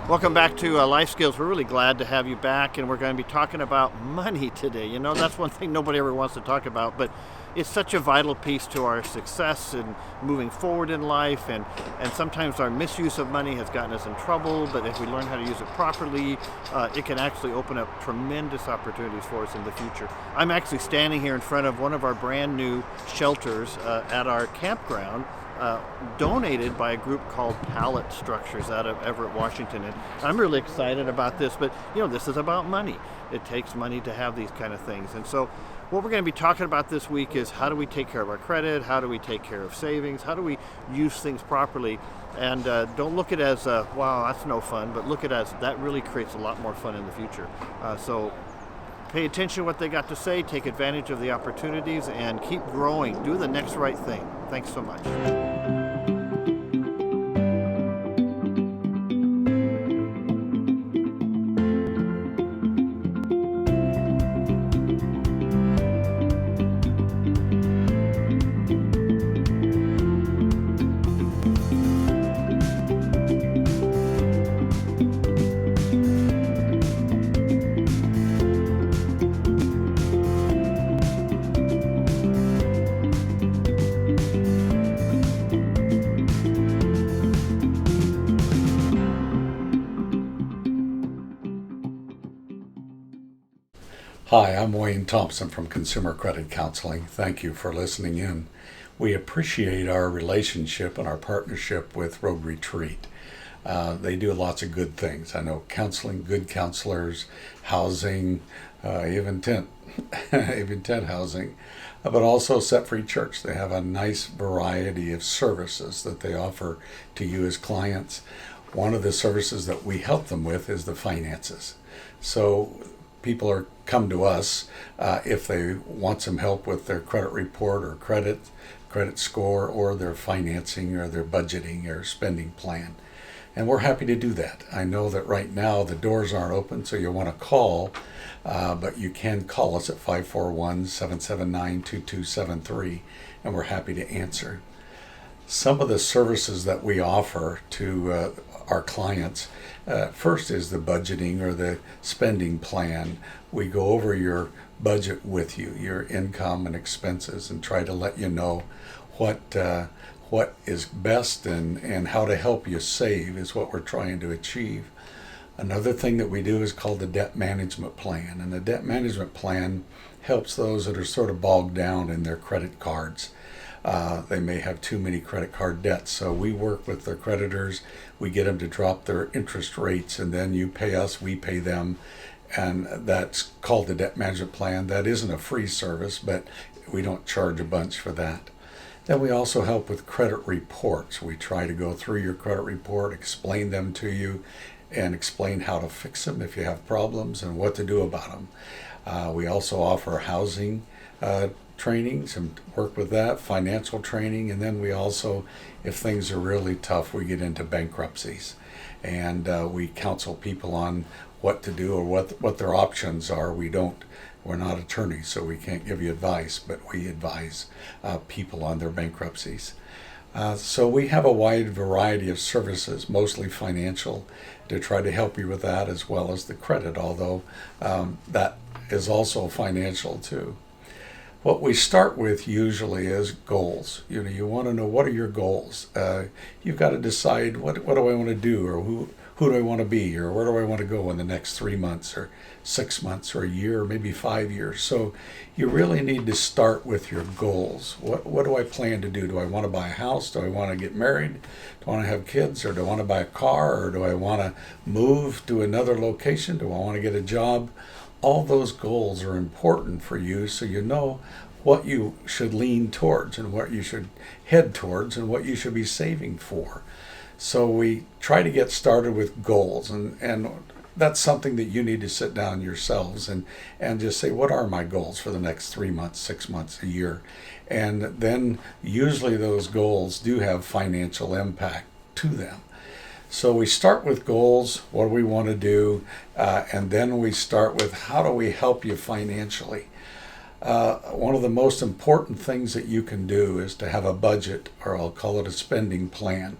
Welcome back to Life Skills. We're really glad to have you back, and we're going to be talking about money today. You know, that's one thing nobody ever wants to talk about, but it's such a vital piece to our success and moving forward in life, and sometimes our misuse of money has gotten us in trouble, but if we learn how to use it properly, it can actually open up tremendous opportunities for us in the future. I'm actually standing here in front of one of our brand new shelters at our campground, donated by a group called Pallet Structures out of Everett, Washington. And I'm really excited about this, but this is about money. It takes money to have these kind of things. And so what we're going to be talking about this week is how do we take care of our credit? How do we take care of savings? How do we use things properly? And don't look at it as, wow, that's no fun, but look at it as that really creates a lot more fun in the future. So pay attention to what they got to say, take advantage of the opportunities, and keep growing. Do the next right thing. Thanks so much. Hi, I'm Wayne Thompson from Consumer Credit Counseling. Thank you for listening in. We appreciate our relationship and our partnership with Road Retreat. They do lots of good things. I know counseling, good counselors, housing, even tent housing, but also Set Free Church. They have a nice variety of services that they offer to you as clients. One of the services that we help them with is the finances. So people come to us if they want some help with their credit report or credit score, or their financing or their budgeting or spending plan. And we're happy to do that. I know that right now the doors aren't open, so you'll want to call, but you can call us at 541-779-2273, and we're happy to answer. Some of the services that we offer to our clients, first is the budgeting or the spending plan. We go over your budget with you, your income and expenses, and try to let you know what is best and how to help you save is what we're trying to achieve. Another thing that we do is called the debt management plan, and the debt management plan helps those that are sort of bogged down in their credit cards. They may have too many credit card debts, so we work with their creditors. We get them to drop their interest rates, and then you pay us, we pay them, and that's called the debt management plan. That isn't a free service, but we don't charge a bunch for that. Then we also help with credit reports. We try to go through your credit report, explain them to you, and explain how to fix them if you have problems and what to do about them. We also offer housing trainings and work with that, financial training, and then we also, if things are really tough, we get into bankruptcies, and we counsel people on what to do or what their options are. We're not attorneys, so we can't give you advice, but we advise people on their bankruptcies. So we have a wide variety of services, mostly financial, to try to help you with that, as well as the credit, although that is also financial too. What we start with usually is goals. You want to know, what are your goals? You've got to decide, what do I want to do, or who do I want to be, or where do I want to go in the next 3 months or 6 months or a year or maybe 5 years. So you really need to start with your goals. What do I plan to do? Do I want to buy a house? Do I want to get married? Do I want to have kids? Or do I want to buy a car? Or do I want to move to another location? Do I want to get a job? All those goals are important for you, so you know what you should lean towards and what you should head towards and what you should be saving for. So we try to get started with goals, and that's something that you need to sit down yourselves and just say, what are my goals for the next 3 months, 6 months, a year? And then usually those goals do have financial impact to them. So we start with goals, what do we want to do, and then we start with how do we help you financially. One of the most important things that you can do is to have a budget, or I'll call it a spending plan.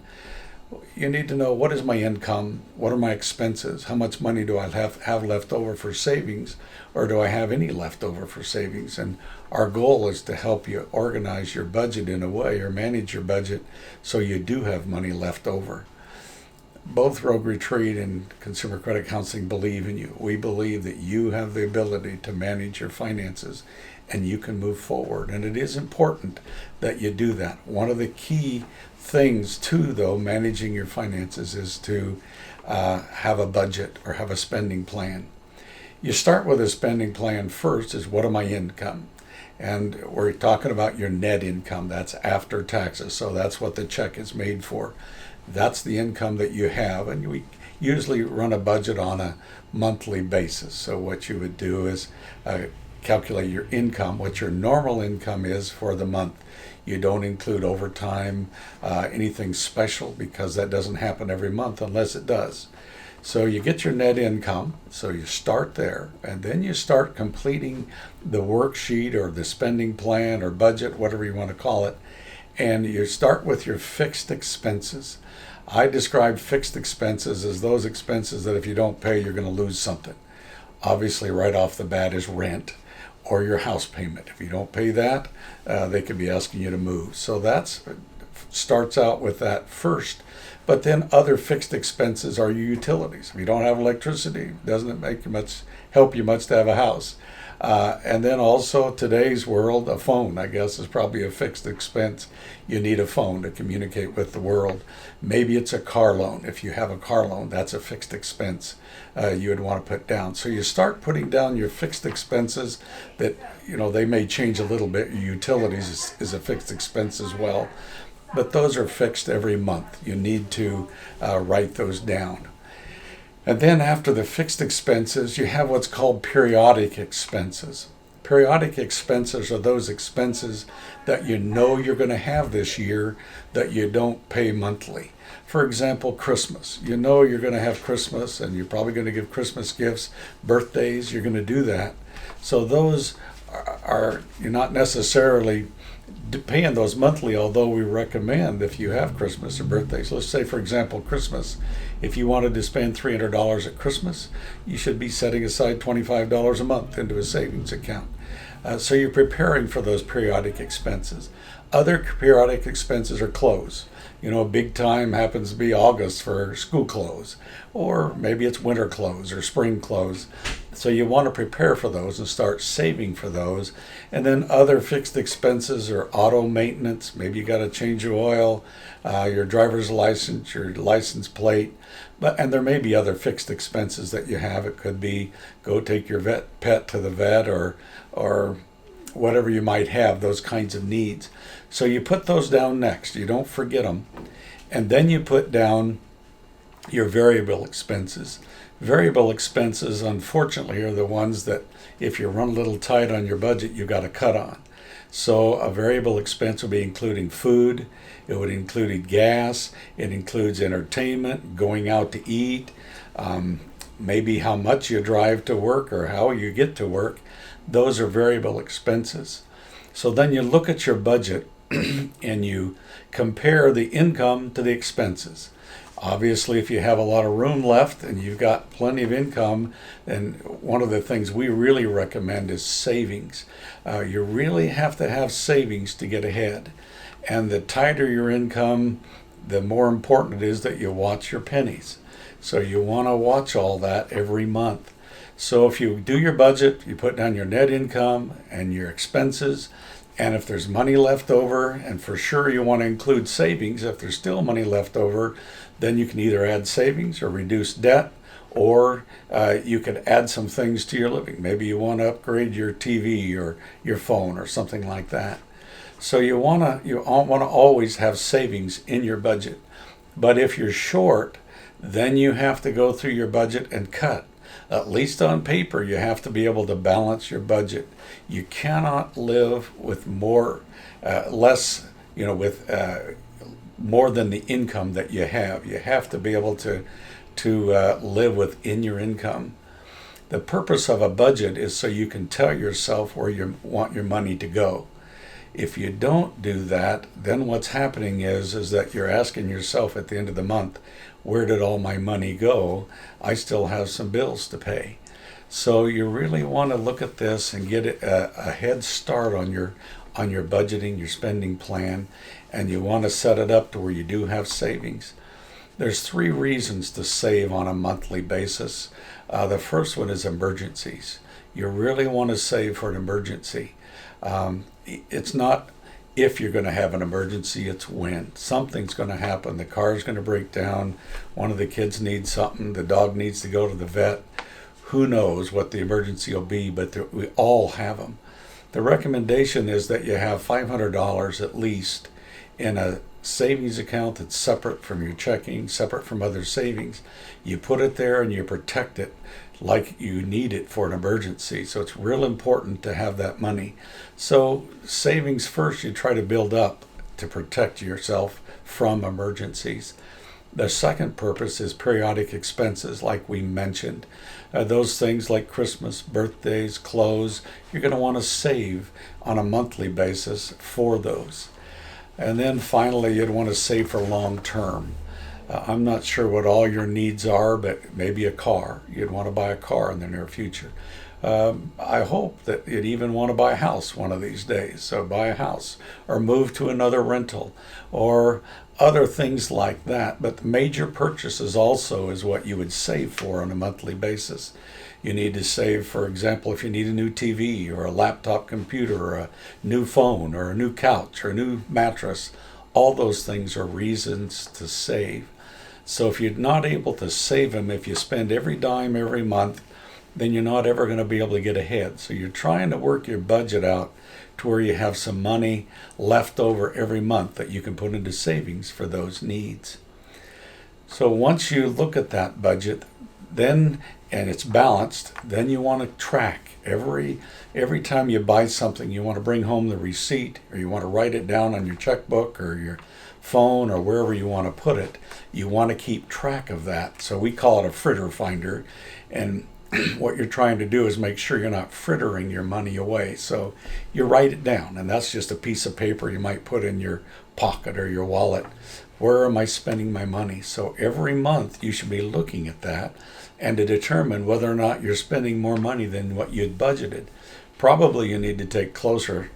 You need to know, what is my income? What are my expenses? How much money do I have left over for savings? Or do I have any left over for savings? And our goal is to help you organize your budget in a way, or manage your budget, so you do have money left over. Both Rogue Retreat and Consumer Credit Counseling believe in you. We believe that you have the ability to manage your finances and you can move forward. And it is important that you do that. One of the key things too, though, managing your finances is to have a budget or have a spending plan. You start with a spending plan first, is what are my income? And we're talking about your net income. That's after taxes. So that's what the check is made for. That's the income that you have, and we usually run a budget on a monthly basis. So what you would do is calculate your income, what your normal income is for the month. You don't include overtime, anything special, because that doesn't happen every month unless it does. So you get your net income, so you start there, and then you start completing the worksheet or the spending plan or budget, whatever you want to call it, and you start with your fixed expenses. I describe fixed expenses as those expenses that if you don't pay, you're going to lose something. Obviously, right off the bat is rent or your house payment. If you don't pay that, they could be asking you to move. So that starts out with that first. But then other fixed expenses are your utilities. If you don't have electricity, doesn't make help you much to have a house. And then also today's world, a phone, I guess, is probably a fixed expense. You need a phone to communicate with the world. Maybe it's a car loan. If you have a car loan, that's a fixed expense you would want to put down. So you start putting down your fixed expenses that, they may change a little bit. Your utilities is a fixed expense as well. But those are fixed every month. You need to write those down. And then after the fixed expenses, you have what's called periodic expenses. Periodic expenses are those expenses that you know you're going to have this year that you don't pay monthly. For example, Christmas. You know you're going to have Christmas, and you're probably going to give Christmas gifts, birthdays, you're going to do that. So those are you're not necessarily paying those monthly, although we recommend if you have Christmas or birthdays. Let's say, for example, Christmas. If you wanted to spend $300 at Christmas, you should be setting aside $25 a month into a savings account. So you're preparing for those periodic expenses. Other periodic expenses are clothes. Big time happens to be August for school clothes, or maybe it's winter clothes or spring clothes. So you want to prepare for those and start saving for those. And then other fixed expenses are auto maintenance. Maybe you got to change your oil, your driver's license, your license plate. And there may be other fixed expenses that you have. It could be go take your pet to the vet, or whatever you might have, those kinds of needs. So you put those down next. You don't forget them. And then you put down your variable expenses. Variable expenses, unfortunately, are the ones that if you run a little tight on your budget, you got to cut on. So a variable expense would be including food. It would include gas. It includes entertainment, going out to eat, maybe how much you drive to work or how you get to work. Those are variable expenses. So then you look at your budget and you compare the income to the expenses. Obviously, if you have a lot of room left and you've got plenty of income, then one of the things we really recommend is savings. You really have to have savings to get ahead. And the tighter your income, the more important it is that you watch your pennies. So you want to watch all that every month. So if you do your budget, you put down your net income and your expenses, and if there's money left over, and for sure you want to include savings, if there's still money left over, then you can either add savings or reduce debt, or you could add some things to your living. Maybe you want to upgrade your TV or your phone or something like that. So you want to always have savings in your budget. But if you're short, then you have to go through your budget and cut. At least on paper, you have to be able to balance your budget. You cannot live with more than the income that you have. You have to be able to live within your income. The purpose of a budget is so you can tell yourself where you want your money to go. If you don't do that, then what's happening is that you're asking yourself at the end of the month, where did all my money go? I still have some bills to pay. So you really want to look at this and get a head start on your budgeting, your spending plan, and you want to set it up to where you do have savings. There's 3 reasons to save on a monthly basis. The first one is emergencies. You really want to save for an emergency. It's not if you're going to have an emergency, it's when. Something's going to happen. The car's going to break down. One of the kids needs something. The dog needs to go to the vet. Who knows what the emergency will be, but we all have them. The recommendation is that you have $500 at least in a savings account that's separate from your checking, separate from other savings. You put it there and you protect it like you need it for an emergency. So it's real important to have that money. So savings first, you try to build up to protect yourself from emergencies. The second purpose is periodic expenses, like we mentioned. Those things like Christmas, birthdays, clothes, you're going to want to save on a monthly basis for those. And then finally, you'd want to save for long term. I'm not sure what all your needs are, but maybe a car. You'd want to buy a car in the near future. I hope that you'd even want to buy a house one of these days. So buy a house or move to another rental or other things like that. But the major purchases also is what you would save for on a monthly basis. You need to save, for example, if you need a new TV or a laptop computer or a new phone or a new couch or a new mattress. All those things are reasons to save. So if you're not able to save them, if you spend every dime every month, then you're not ever going to be able to get ahead. So you're trying to work your budget out to where you have some money left over every month that you can put into savings for those needs. So once you look at that budget, then and it's balanced, then you want to track every time you buy something. You want to bring home the receipt, or you want to write it down on your checkbook or your phone or wherever you want to put it. You want to keep track of that. So we call it a fritter finder, and what you're trying to do is make sure you're not frittering your money away. So you write it down, and that's just a piece of paper you might put in your pocket or your wallet. Where am I spending my money? So every month you should be looking at that and to determine whether or not you're spending more money than what you'd budgeted. Probably you need to take closer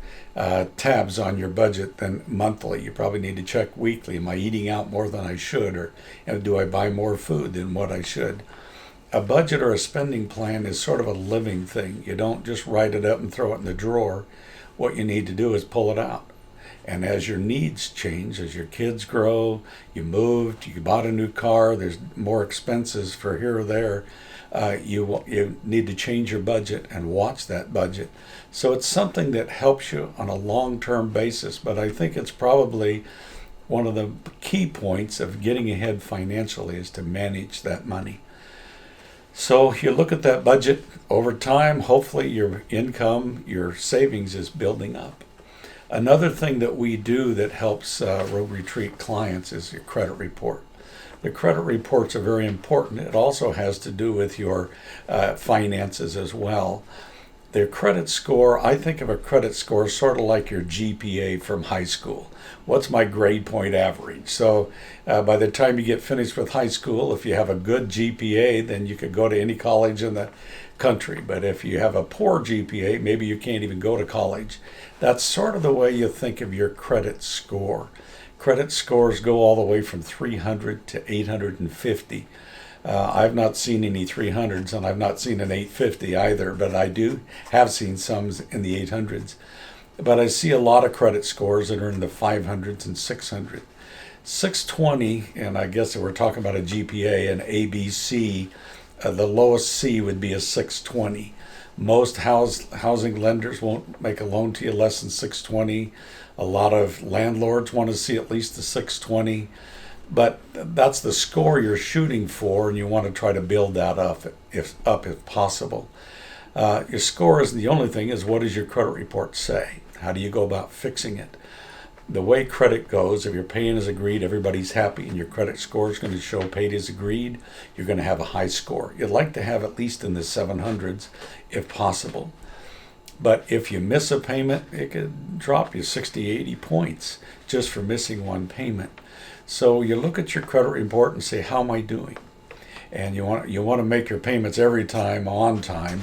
tabs on your budget than monthly. You probably need to check weekly. Am I eating out more than I should, or do I buy more food than what I should? A budget or a spending plan is sort of a living thing. You don't just write it up and throw it in the drawer. What you need to do is pull it out. And as your needs change, as your kids grow, you moved, you bought a new car, there's more expenses for here or there, you need to change your budget and watch that budget. So it's something that helps you on a long-term basis, but I think it's probably one of the key points of getting ahead financially is to manage that money. So you look at that budget over time, hopefully your income, your savings is building up. Another thing that we do that helps Road Retreat clients is your credit report. The credit reports are very important. It also has to do with your finances as well. The credit score, I think of a credit score sort of like your GPA from high school. What's my grade point average? So by the time you get finished with high school, if you have a good GPA, then you could go to any college in the country. But if you have a poor GPA, maybe you can't even go to college. That's sort of the way you think of your credit score. Credit scores go all the way from 300 to 850. I've not seen any 300s, and I've not seen an 850 either, but I do have seen some in the 800s. But I see a lot of credit scores that are in the 500s and 600. 620, and I guess if we're talking about a GPA, an ABC, the lowest C would be a 620. Most housing lenders won't make a loan to you less than 620. A lot of landlords want to see at least the 620. But that's the score you're shooting for, and you want to try to build that up if possible. Your score is the only thing is, what does your credit report say? How do you go about fixing it? The way credit goes, if you're paying as agreed, everybody's happy, and your credit score is going to show paid as agreed, you're going to have a high score. You'd like to have at least in the 700s if possible. But if you miss a payment, it could drop you 60, 80 points just for missing one payment. So you look at your credit report and say, how am I doing? And you want to make your payments every time on time.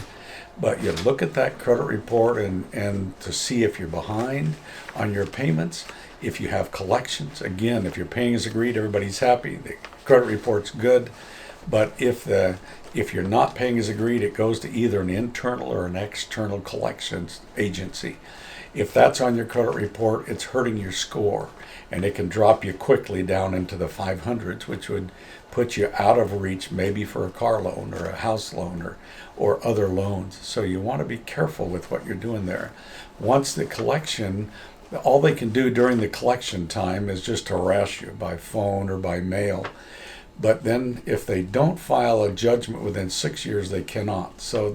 But you look at that credit report and to see if you're behind on your payments, if you have collections. Again, if you're paying as agreed, everybody's happy. The credit report's good. But if you're not paying as agreed, it goes to either an internal or an external collections agency. If that's on your credit report, it's hurting your score, and it can drop you quickly down into the 500s, which would put you out of reach maybe for a car loan or a house loan or other loans. So you want to be careful with what you're doing there. Once the collection, all they can do during the collection time is just harass you by phone or by mail. But then if they don't file a judgment within 6 years, they cannot. So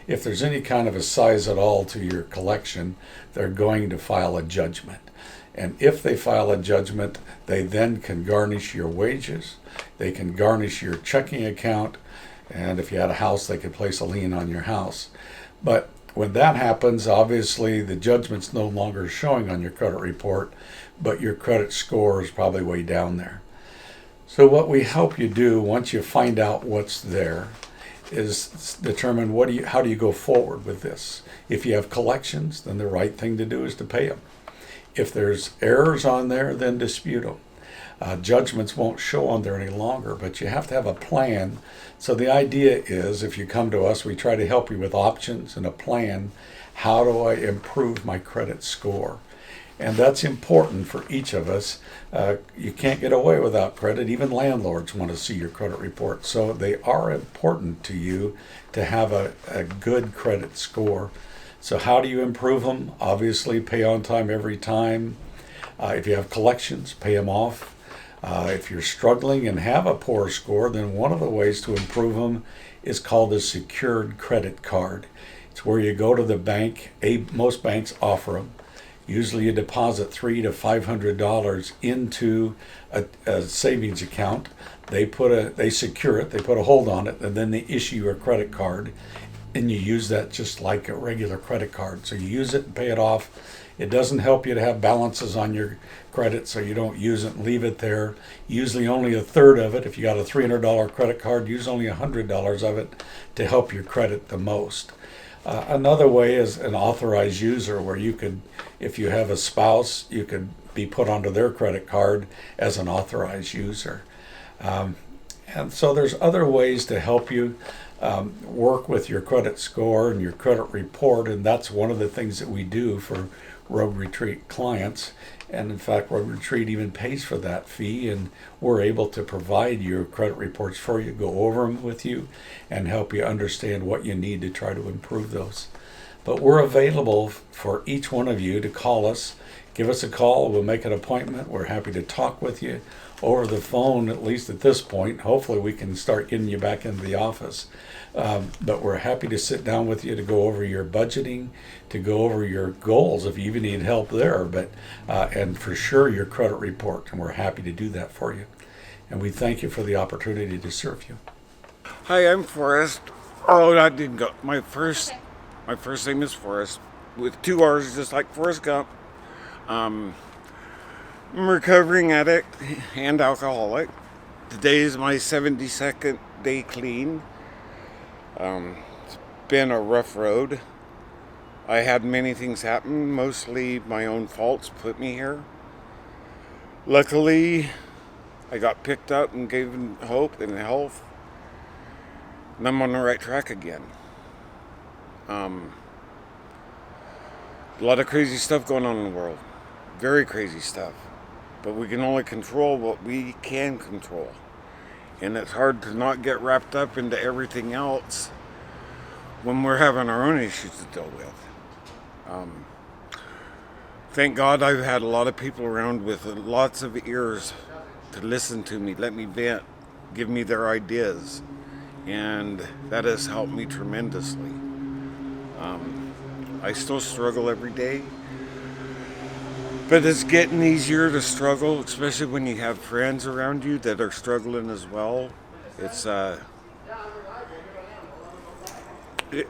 if there's any kind of a size at all to your collection, they're going to file a judgment. And if they file a judgment, they then can garnish your wages, they can garnish your checking account, and if you had a house, they could place a lien on your house. But when that happens, obviously the judgment's no longer showing on your credit report, but your credit score is probably way down there. So what we help you do once you find out what's there is determine how do you go forward with this. If you have collections, then the right thing to do is to pay them. If there's errors on there, then dispute them. Judgments won't show on there any longer, but you have to have a plan. So the idea is, if you come to us, we try to help you with options and a plan. How do I improve my credit score? And that's important for each of us. You can't get away without credit. Even landlords want to see your credit report. So they are important to you to have a good credit score. So how do you improve them? Obviously, pay on time every time. If you have collections, pay them off. If you're struggling and have a poor score, then one of the ways to improve them is called a secured credit card. It's where you go to the bank. Most banks offer them. Usually you deposit $300 to $500 into a savings account. They secure it, they put a hold on it, and then they issue you a credit card. And you use that just like a regular credit card. So you use it and pay it off. It doesn't help you to have balances on your credit, so you don't use it and leave it there. Usually only a third of it. If you got a $300 credit card, use only $100 of it to help your credit the most. Another way is an authorized user, where you could, if you have a spouse, you could be put onto their credit card as an authorized user. And so there's other ways to help you work with your credit score and your credit report, and that's one of the things that we do for Rogue Retreat clients. And in fact, Rogue Retreat even pays for that fee, and we're able to provide your credit reports for you, go over them with you, and help you understand what you need to try to improve those. But we're available for each one of you to call us. Give us a call. We'll make an appointment. We're happy to talk with you over the phone, at least at this point. Hopefully we can start getting you back into the office. But we're happy to sit down with you to go over your budgeting, to go over your goals if you even need help there, and for sure your credit report, and we're happy to do that for you. And we thank you for the opportunity to serve you. Hi, I'm Forrest. Oh, that didn't go. My first name is Forrest, with 2 R's, just like Forrest Gump. I'm a recovering addict and alcoholic. Today is my 72nd day clean. It's been a rough road. I had many things happen, mostly my own faults put me here. Luckily, I got picked up and given hope and health, and I'm on the right track again. A lot of crazy stuff going on in the world. Very crazy stuff. But we can only control what we can control. And it's hard to not get wrapped up into everything else when we're having our own issues to deal with. Thank God I've had a lot of people around with lots of ears to listen to me, let me vent, give me their ideas. And that has helped me tremendously. I still struggle every day. But it's getting easier to struggle, especially when you have friends around you that are struggling as well.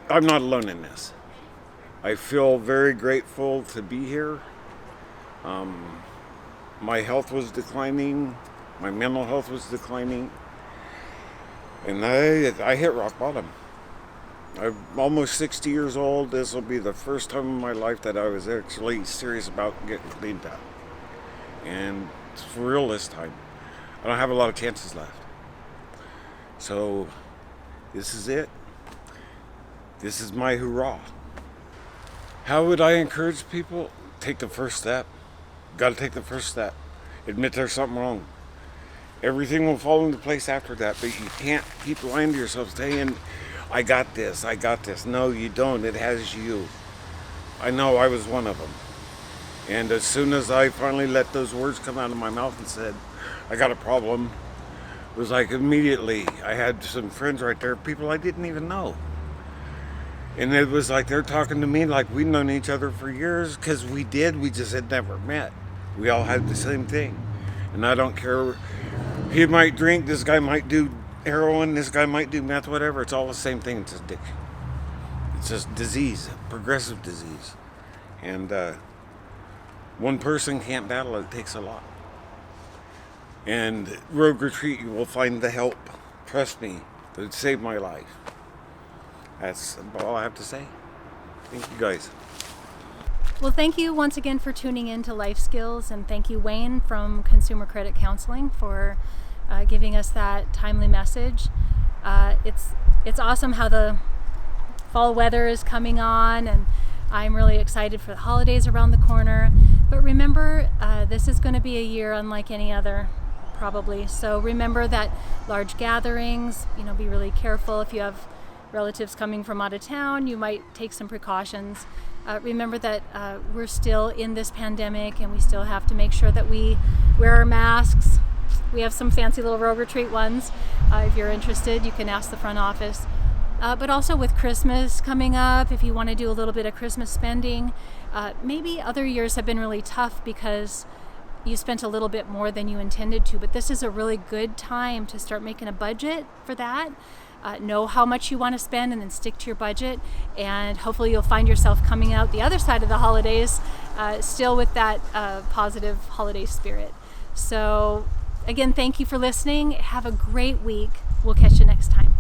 I'm not alone in this. I feel very grateful to be here. My health was declining, my mental health was declining, and I hit rock bottom. I'm almost 60 years old. This will be the first time in my life that I was actually serious about getting cleaned up. And it's for real this time. I don't have a lot of chances left. So this is it. This is my hurrah. How would I encourage people? Take the first step. Got to take the first step. Admit there's something wrong. Everything will fall into place after that, but you can't keep lying to yourself saying, I got this. No, you don't. It has you. I know I was one of them. And as soon as I finally let those words come out of my mouth and said, I got a problem, it was like immediately I had some friends right there, people I didn't even know. And it was like they're talking to me like we'd known each other for years, because we just had never met. We all had the same thing. And I don't care, he might drink, this guy might do heroin, this guy might do meth, whatever. It's all the same thing. It's addiction. It's just disease, progressive disease. And one person can't battle it. It takes a lot. And Rogue Retreat, you will find the help. Trust me, it saved my life. That's all I have to say. Thank you guys. Well, thank you once again for tuning in to Life Skills, and thank you, Wayne from Consumer Credit Counseling, for giving us that timely message. It's awesome how the fall weather is coming on, and I'm really excited for the holidays around the corner. But remember, this is going to be a year unlike any other, probably. So remember that large gatherings, be really careful. If you have relatives coming from out of town, you might take some precautions. Remember that we're still in this pandemic, and we still have to make sure that we wear our masks. We have some fancy little Rogue Retreat ones. If you're interested, you can ask the front office. But also with Christmas coming up, if you want to do a little bit of Christmas spending, maybe other years have been really tough because you spent a little bit more than you intended to, but this is a really good time to start making a budget for that. Know how much you want to spend and then stick to your budget, and hopefully you'll find yourself coming out the other side of the holidays still with that positive holiday spirit. So again, thank you for listening. Have a great week. We'll catch you next time.